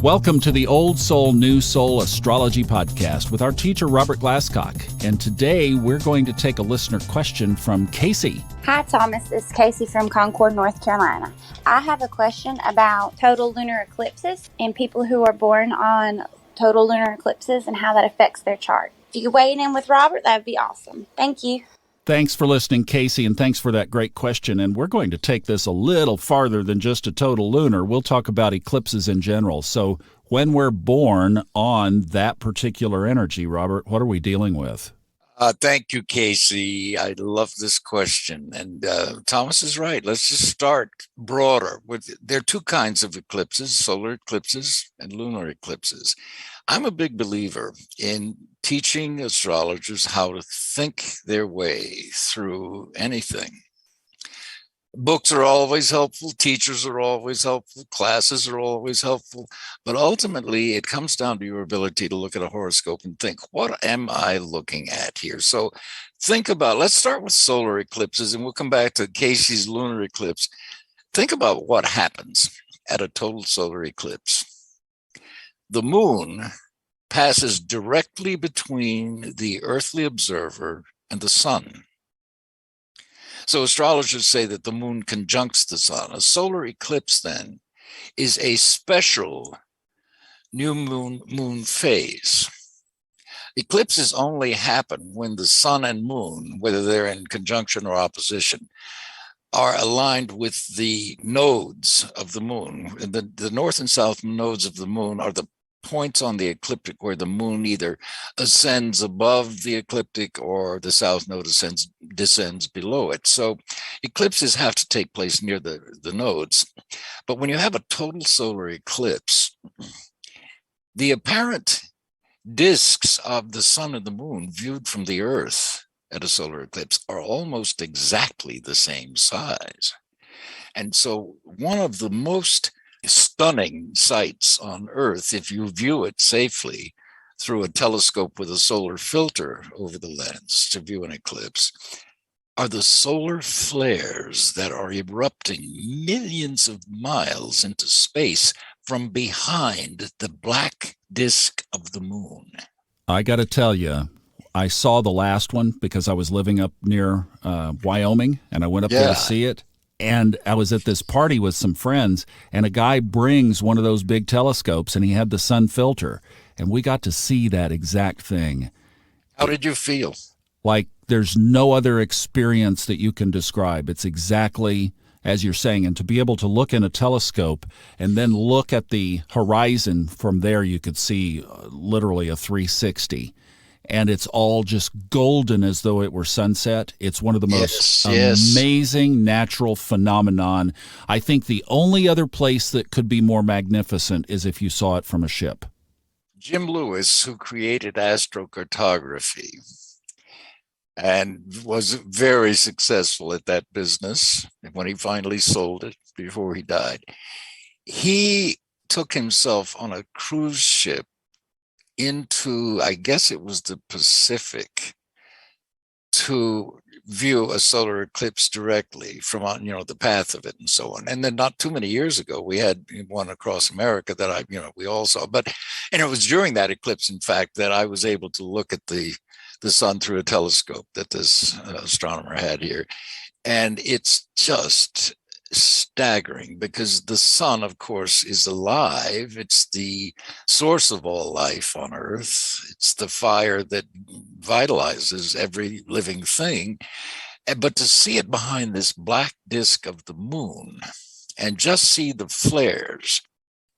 Welcome to the Old Soul, New Soul Astrology Podcast with our teacher, Robert Glasscock. And today we're going to take a listener question from Casey. Hi, Thomas. It's Casey from Concord, North Carolina. I have a question about total lunar eclipses and people who are born on total lunar eclipses and how that affects their chart. If you could weigh in with Robert, that would be awesome. Thank you. Thanks for listening, Casey, and thanks for that great question. And we're going to take this a little farther than just a total lunar. We'll talk about eclipses in general. So when we're born on that particular energy, Robert, what are we dealing with? Thank you, Casey. I love this question. And Thomas is right. Let's just start broader. There are two kinds of eclipses, solar eclipses and lunar eclipses. I'm a big believer in teaching astrologers how to think their way through anything. Books are always helpful, teachers are always helpful, classes are always helpful, but ultimately it comes down to your ability to look at a horoscope and think, what am I looking at here? So think about, let's start with solar eclipses and we'll come back to Casey's lunar eclipse. Think about what happens at a total solar eclipse. The moon passes directly between the earthly observer and the sun. So astrologers say that the moon conjuncts the sun. A solar eclipse, then, is a special new moon phase. Eclipses only happen when the sun and moon, whether they're in conjunction or opposition, are aligned with the nodes of the moon. And the north and south nodes of the moon are the points on the ecliptic where the moon either ascends above the ecliptic or the south node descends below it. So eclipses have to take place near the nodes. But when you have a total solar eclipse, the apparent disks of the sun and the moon viewed from the earth at a solar eclipse are almost exactly the same size. And so one of the most stunning sights on Earth, if you view it safely through a telescope with a solar filter over the lens to view an eclipse, are the solar flares that are erupting millions of miles into space from behind the black disk of the moon. I got to tell you, I saw the last one because I was living up near Wyoming, and I went up there to see it. And I was at this party with some friends, and a guy brings one of those big telescopes, and he had the sun filter, and we got to see that exact thing. How did you feel? Like there's no other experience that you can describe. It's exactly as you're saying. And to be able to look in a telescope and then look at the horizon from there, you could see literally a 360. And it's all just golden as though it were sunset. It's one of the most amazing natural phenomenon. I think the only other place that could be more magnificent is if you saw it from a ship. Jim Lewis, who created astrocartography and was very successful at that business when he finally sold it before he died, he took himself on a cruise ship into, I guess it was the Pacific, to view a solar eclipse directly from, the path of it and so on. And then not too many years ago, we had one across America that we all saw. And it was during that eclipse, in fact, that I was able to look at the sun through a telescope that this astronomer had here. And it's just staggering because the sun, of course, is alive. It's the source of all life on Earth. It's the fire that vitalizes every living thing. But to see it behind this black disk of the moon and just see the flares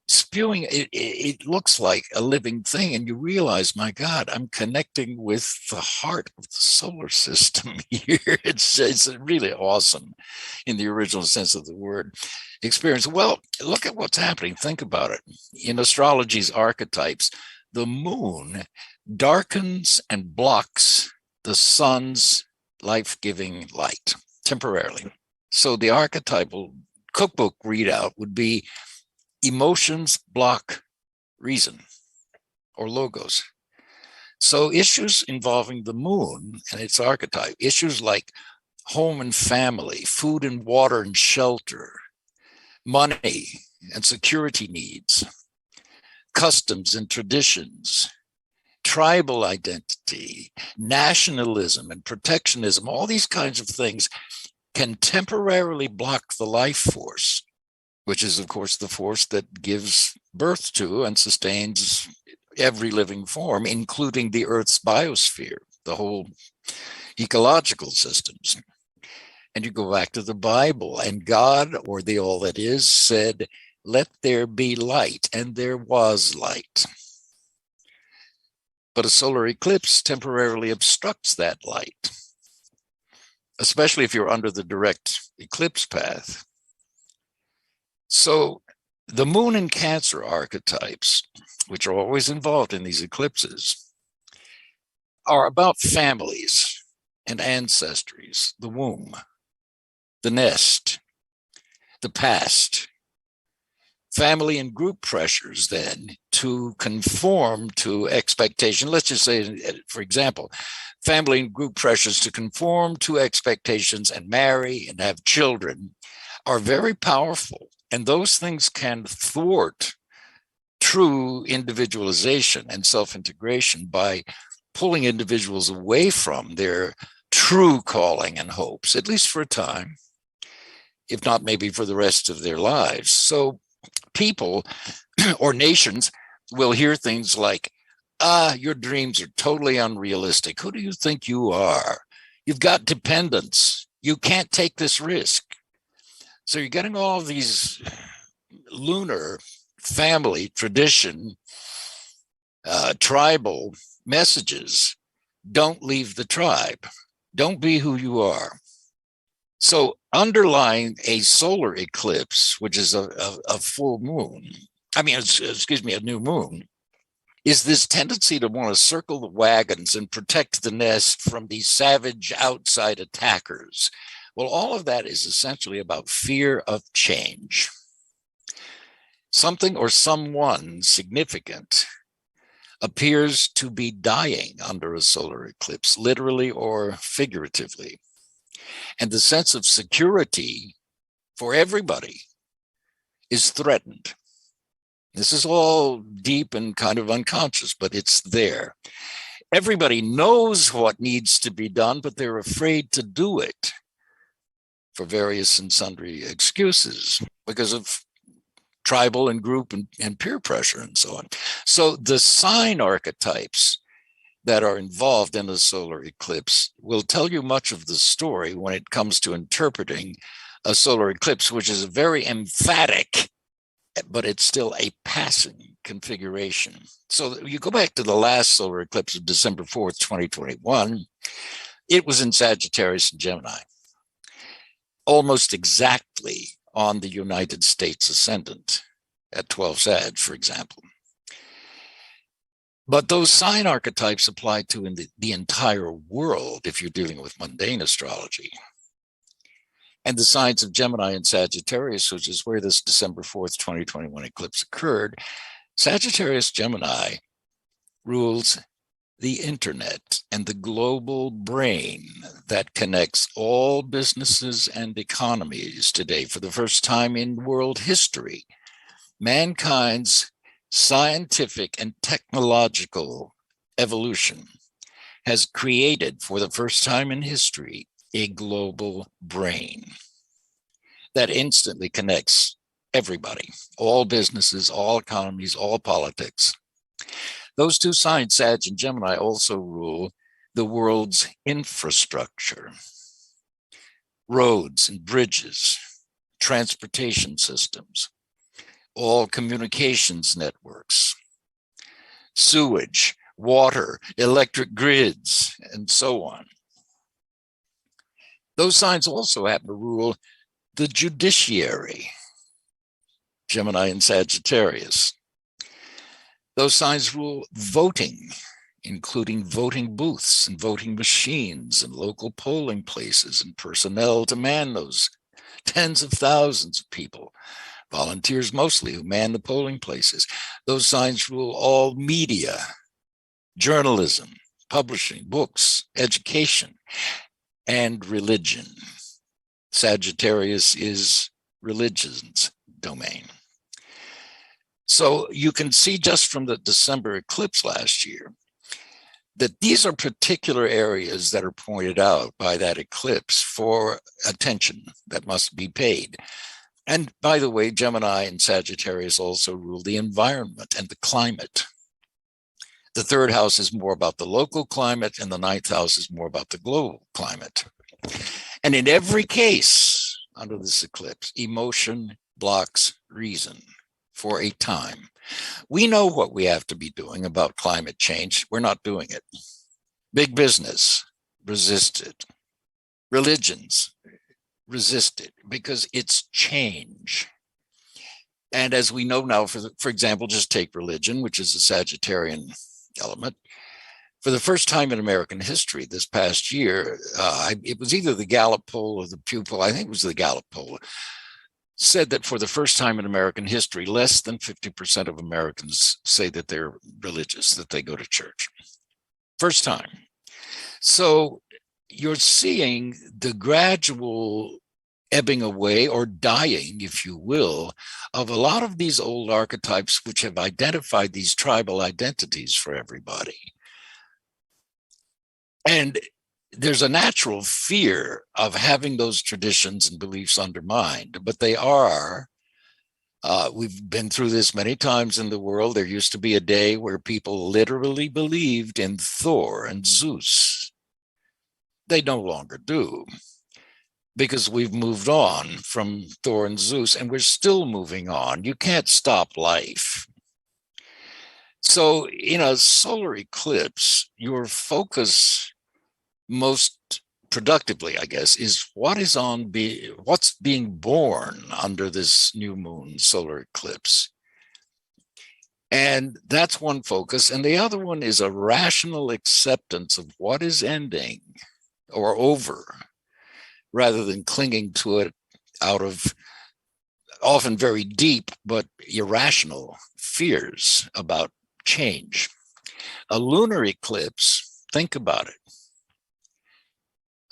spewing, it looks like a living thing. And you realize, my God, I'm connecting with the heart of the solar system here. It's really awesome in the original sense of the word experience. Well, look at what's happening. Think about it. In astrology's archetypes, the moon darkens and blocks the sun's life-giving light temporarily. So the archetypal cookbook readout would be emotions block reason or logos. So issues involving the moon and its archetype, issues like home and family, food and water and shelter, money and security needs, customs and traditions, tribal identity, nationalism and protectionism, all these kinds of things can temporarily block the life force, which is, of course, the force that gives birth to and sustains every living form, including the Earth's biosphere, the whole ecological systems. And you go back to the Bible, and God, or the all that is, said, "Let there be light," and there was light. But a solar eclipse temporarily obstructs that light, especially if you're under the direct eclipse path. So the moon and Cancer archetypes, which are always involved in these eclipses, are about families and ancestries, the womb, the nest, the past. Family and group pressures then to conform to expectation. Let's just say, for example, family and group pressures to conform to expectations and marry and have children are very powerful. And those things can thwart true individualization and self-integration by pulling individuals away from their true calling and hopes, at least for a time, if not maybe for the rest of their lives. So people or nations will hear things like, your dreams are totally unrealistic. Who do you think you are? You've got dependents. You can't take this risk. So you're getting all of these lunar family, tradition, tribal messages. Don't leave the tribe. Don't be who you are. So underlying a solar eclipse, which is a full moon, a new moon, is this tendency to want to circle the wagons and protect the nest from these savage outside attackers. Well, all of that is essentially about fear of change. Something or someone significant appears to be dying under a solar eclipse, literally or figuratively. And the sense of security for everybody is threatened. This is all deep and kind of unconscious, but it's there. Everybody knows what needs to be done, but they're afraid to do it for various and sundry excuses because of tribal and group and peer pressure and so on. So the sign archetypes that are involved in a solar eclipse will tell you much of the story when it comes to interpreting a solar eclipse, which is a very emphatic, but it's still a passing configuration. So you go back to the last solar eclipse of December 4th, 2021, it was in Sagittarius and Gemini, almost exactly on the United States ascendant at 12 Sag, for example. But those sign archetypes apply to the entire world if you're dealing with mundane astrology. And the signs of Gemini and Sagittarius, which is where this December 4th, 2021 eclipse occurred, Sagittarius Gemini rules the internet and the global brain that connects all businesses and economies today for the first time in world history. Mankind's scientific and technological evolution has created, for the first time in history, a global brain that instantly connects everybody, all businesses, all economies, all politics. Those two signs, Sag and Gemini, also rule the world's infrastructure, roads and bridges, transportation systems, all communications networks, sewage, water, electric grids, and so on. Those signs also happen to rule the judiciary, Gemini and Sagittarius. Those signs rule voting, including voting booths and voting machines and local polling places and personnel to man those tens of thousands of people, volunteers mostly, who man the polling places. Those signs rule all media, journalism, publishing, books, education, and religion. Sagittarius is religion's domain. So you can see just from the December eclipse last year that these are particular areas that are pointed out by that eclipse for attention that must be paid. And by the way, Gemini and Sagittarius also rule the environment and the climate. The third house is more about the local climate, and the ninth house is more about the global climate. And in every case under this eclipse, emotion blocks reason for a time. We know what we have to be doing about climate change. We're not doing it. Big business, resist it. Religions, resist it, because it's change. And as we know now, for example, just take religion, which is a Sagittarian element. For the first time in American history this past year, it was either the Gallup poll or the Pew poll, I think it was the Gallup poll, said that for the first time in American history, less than 50% of Americans say that they're religious, that they go to church. First time. So you're seeing the gradual ebbing away or dying, if you will, of a lot of these old archetypes which have identified these tribal identities for everybody. And there's a natural fear of having those traditions and beliefs undermined, but they are. We've been through this many times in the world. There used to be a day where people literally believed in Thor and Zeus. They no longer do, because we've moved on from Thor and Zeus, and we're still moving on. You can't stop life. So in a solar eclipse, your focus most productively, I guess, is what's being born under this new moon solar eclipse. And that's one focus. And the other one is a rational acceptance of what is ending or over, rather than clinging to it out of often very deep but irrational fears about change. A lunar eclipse, think about it.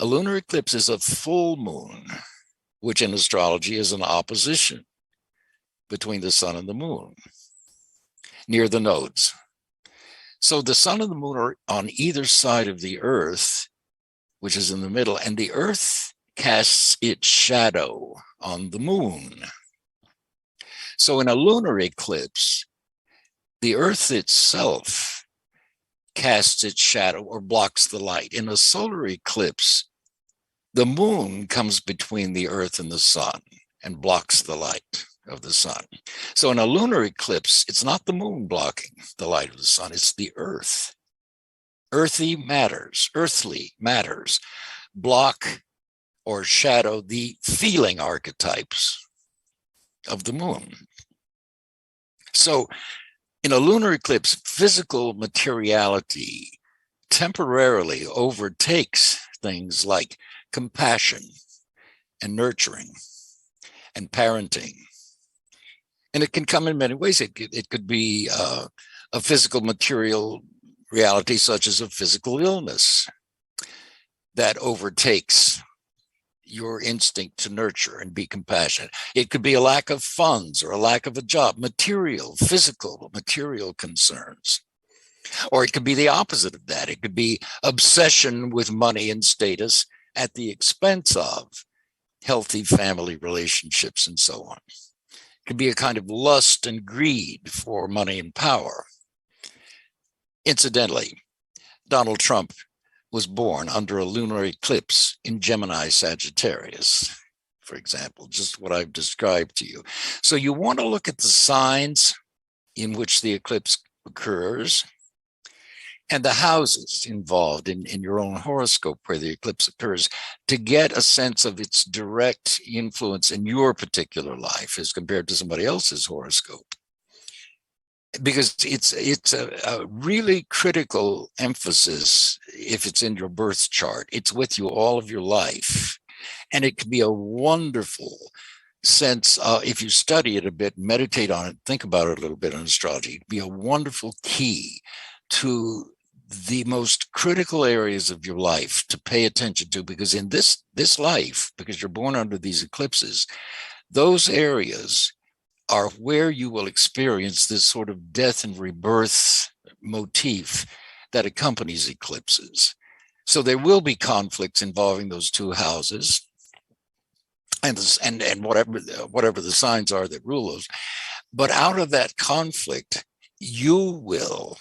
A lunar eclipse is a full moon, which in astrology is an opposition between the sun and the moon, near the nodes. So the sun and the moon are on either side of the earth, which is in the middle, and the earth casts its shadow on the moon. So in a lunar eclipse, the earth itself casts its shadow or blocks the light. In a solar eclipse, the moon comes between the earth and the sun and blocks the light of the sun. So in a lunar eclipse, it's not the moon blocking the light of the sun, it's the earth. Earthly matters block or shadow the feeling archetypes of the moon. So in a lunar eclipse, physical materiality temporarily overtakes things like compassion and nurturing and parenting. And it can come in many ways. It could be a physical material reality, such as a physical illness that overtakes your instinct to nurture and be compassionate. It could be a lack of funds or a lack of a job, physical material concerns. Or it could be the opposite of that. It could be obsession with money and status at the expense of healthy family relationships and so on. It could be a kind of lust and greed for money and power. Incidentally, Donald Trump was born under a lunar eclipse in Gemini Sagittarius, for example, just what I've described to you. So you want to look at the signs in which the eclipse occurs and the houses involved in your own horoscope where the eclipse occurs to get a sense of its direct influence in your particular life as compared to somebody else's horoscope. Because it's a really critical emphasis if it's in your birth chart. It's with you all of your life. And it can be a wonderful sense, if you study it a bit, meditate on it, think about it a little bit on astrology, it'd be a wonderful key to the most critical areas of your life to pay attention to, because in this life, because you're born under these eclipses, those areas are where you will experience this sort of death and rebirth motif that accompanies eclipses. So there will be conflicts involving those two houses, and whatever the signs are that rule those. But out of that conflict, you will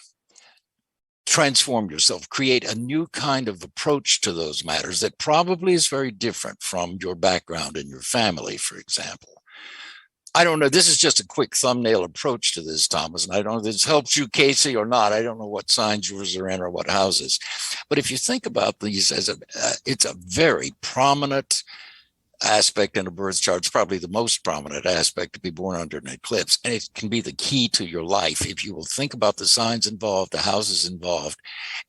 transform yourself, create a new kind of approach to those matters that probably is very different from your background and your family, for example. I don't know. This is just a quick thumbnail approach to this, Thomas, and I don't know if this helps you, Casey, or not. I don't know what signs yours are in or what houses. But if you think about these as it's a very prominent aspect in a birth chart. It's probably the most prominent aspect to be born under an eclipse. And it can be the key to your life if you will think about the signs involved, the houses involved,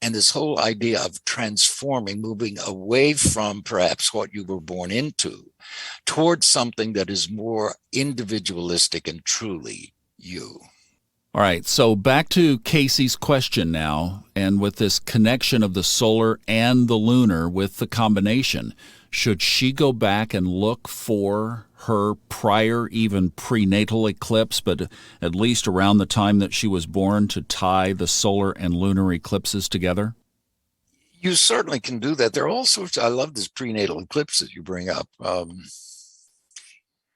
and this whole idea of transforming, moving away from perhaps what you were born into towards something that is more individualistic and truly you. All right, so back to Casey's question now, and with this connection of the solar and the lunar with the combination, should she go back and look for her prior, even prenatal eclipse, but at least around the time that she was born, to tie the solar and lunar eclipses together? You certainly can do that. There are all sorts. I love this prenatal eclipse that you bring up.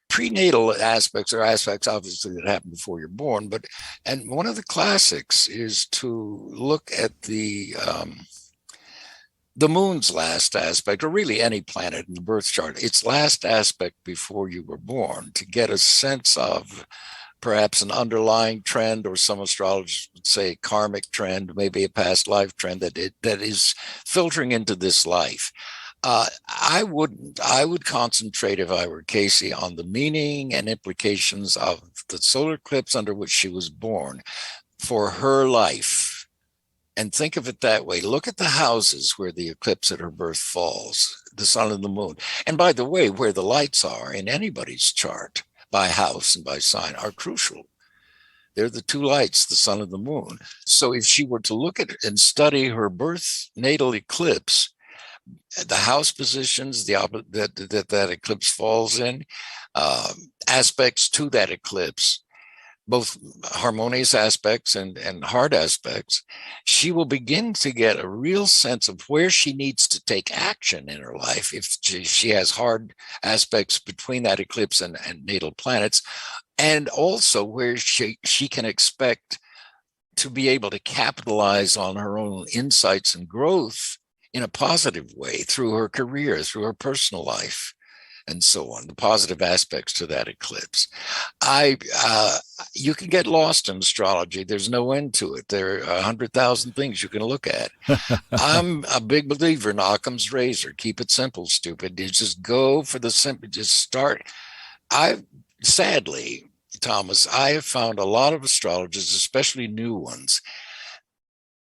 Prenatal aspects are aspects, obviously, that happen before you're born. And one of the classics is to look at the moon's last aspect, or really any planet in the birth chart, its last aspect before you were born, to get a sense of perhaps an underlying trend, or some astrologers would say karmic trend, maybe a past life trend that is filtering into this life. I would concentrate, if I were Casey, on the meaning and implications of the solar eclipse under which she was born for her life. And think of it that way. Look at the houses where the eclipse at her birth falls, the sun and the moon. And by the way, where the lights are in anybody's chart, by house and by sign, are crucial. They're the two lights, the sun and the moon. So if she were to look at it and study her birth natal eclipse, the house positions that eclipse falls in, aspects to that eclipse, both harmonious aspects and hard aspects, she will begin to get a real sense of where she needs to take action in her life if she has hard aspects between that eclipse and natal planets, and also where she can expect to be able to capitalize on her own insights and growth in a positive way through her career, through her personal life, and so on, the positive aspects to that eclipse. You can get lost in astrology. There's no end to it. There are 100,000 things you can look at. I'm a big believer in Occam's razor. Keep it simple, stupid. You just go for the simple, just start. Sadly, Thomas, I have found a lot of astrologers, especially new ones,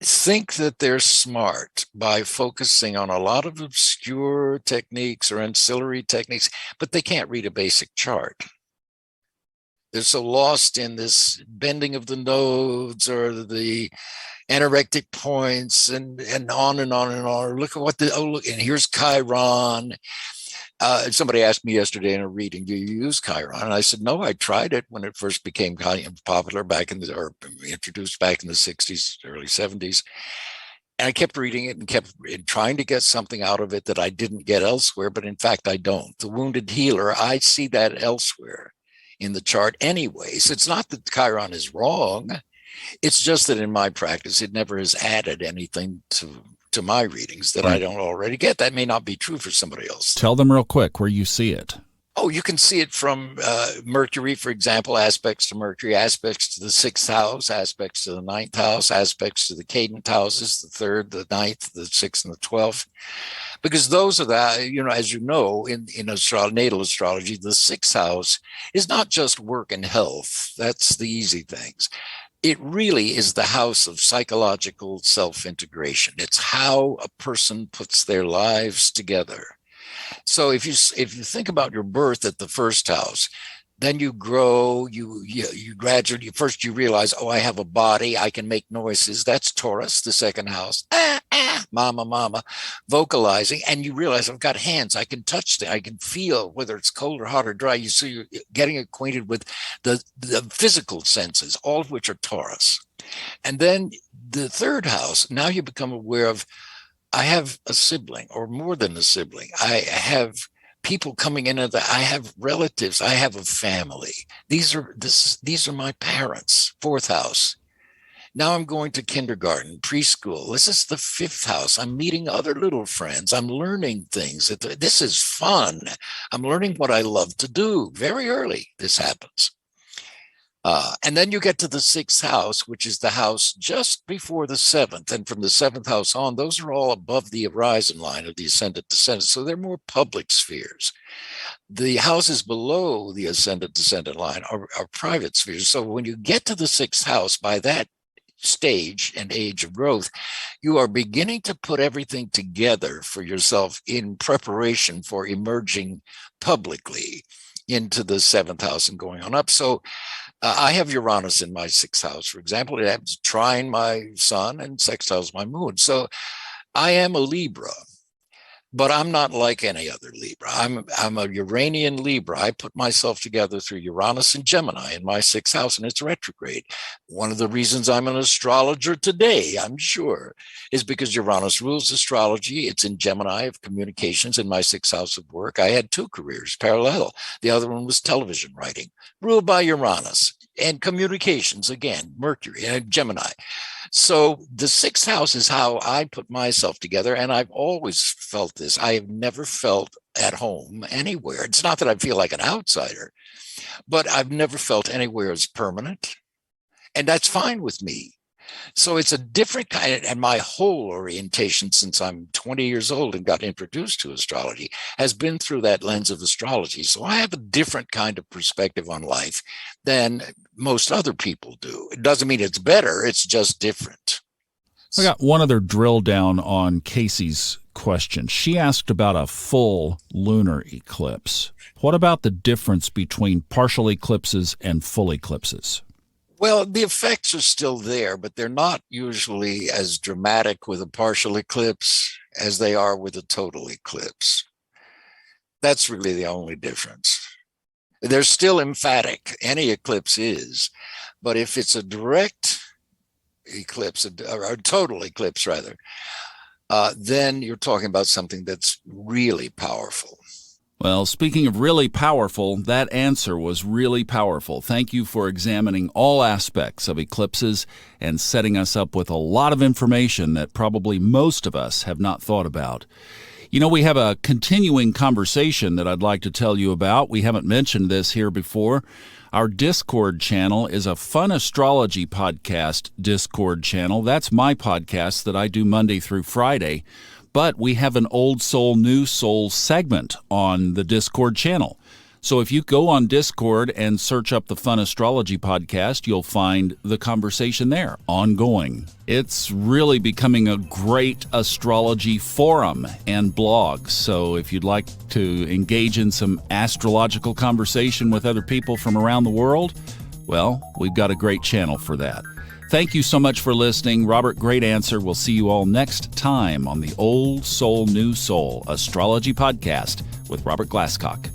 think that they're smart by focusing on a lot of obscure techniques or ancillary techniques, but they can't read a basic chart. They're so lost in this bending of the nodes or the anorectic points and on and on and on. Look at look, and here's Chiron. Somebody asked me yesterday in a reading, do you use Chiron? And I said, no, I tried it when it first became popular or introduced back in the 60s, early 70s. And I kept reading it and kept trying to get something out of it that I didn't get elsewhere. But in fact, I don't. The wounded healer, I see that elsewhere in the chart anyways. It's not that Chiron is wrong. It's just that in my practice, it never has added anything to my readings that I don't already get. That may not be true for somebody else. Tell them real quick where you see it. Oh, you can see it from Mercury, for example, aspects to Mercury, aspects to the 6th house, aspects to the 9th house, aspects to the cadent houses, the 3rd, the 9th, the 6th, and the 12th. Because those are as you know, in natal astrology, the 6th house is not just work and health. That's the easy things. It really is the house of psychological self-integration. It's how a person puts their lives together. So if you think about your birth at the 1st house, then you grow, you gradually, first you realize, oh, I have a body, I can make noises. That's Taurus, the 2nd house. mama, mama, vocalizing, and you realize I've got hands. I can touch things. I can feel whether it's cold or hot or dry. So you're getting acquainted with the physical senses, all of which are Taurus. And then the third house, now you become aware of, I have a sibling or more than a sibling. I have people coming in, I have relatives. I have a family. These are my parents. Fourth house. Now I'm going to kindergarten, preschool. This is the fifth house. I'm meeting other little friends. I'm learning things. This is fun. I'm learning what I love to do. Very early, this happens. And then you get to the sixth house, which is the house just before the seventh. And from the seventh house on, those are all above the horizon line of the ascendant descendant. So they're more public spheres. The houses below the ascendant descendant line are private spheres. So when you get to the sixth house, by that stage and age of growth, you are beginning to put everything together for yourself in preparation for emerging publicly into the seventh house and going on up. So I have Uranus in my sixth house, for example. It happens to trine my sun and sextiles my moon. So I am a Libra, but I'm not like any other Libra. I'm a Uranian Libra. I put myself together through Uranus and Gemini in my sixth house, and it's retrograde. One of the reasons I'm an astrologer today, I'm sure, is because Uranus rules astrology. It's in Gemini of communications in my sixth house of work. I had two careers parallel. The other one was television writing, ruled by Uranus, and communications, again, Mercury and Gemini. So the sixth house is how I put myself together. And I've always felt this. I have never felt at home anywhere. It's not that I feel like an outsider, but I've never felt anywhere as permanent. And that's fine with me. So it's a different kind, and my whole orientation since I'm 20 years old and got introduced to astrology has been through that lens of astrology. So I have a different kind of perspective on life than most other people do. It doesn't mean it's better, it's just different. I got one other drill down on Casey's question. She asked about a full lunar eclipse. What about the difference between partial eclipses and full eclipses? Well, the effects are still there, but they're not usually as dramatic with a partial eclipse as they are with a total eclipse. That's really the only difference. They're still emphatic. Any eclipse is. But if it's a direct eclipse, or a total eclipse rather, then you're talking about something that's really powerful. Well, speaking of really powerful, that answer was really powerful. Thank you for examining all aspects of eclipses and setting us up with a lot of information that probably most of us have not thought about. You know, we have a continuing conversation that I'd like to tell you about. We haven't mentioned this here before. Our Discord channel is a fun astrology podcast Discord channel. That's my podcast that I do Monday through Friday. But we have an Old Soul, New Soul segment on the Discord channel. So if you go on Discord and search up the Fun Astrology Podcast, you'll find the conversation there, ongoing. It's really becoming a great astrology forum and blog. So if you'd like to engage in some astrological conversation with other people from around the world, well, we've got a great channel for that. Thank you so much for listening. Robert, great answer. We'll see you all next time on the Old Soul, New Soul Astrology Podcast with Robert Glasscock.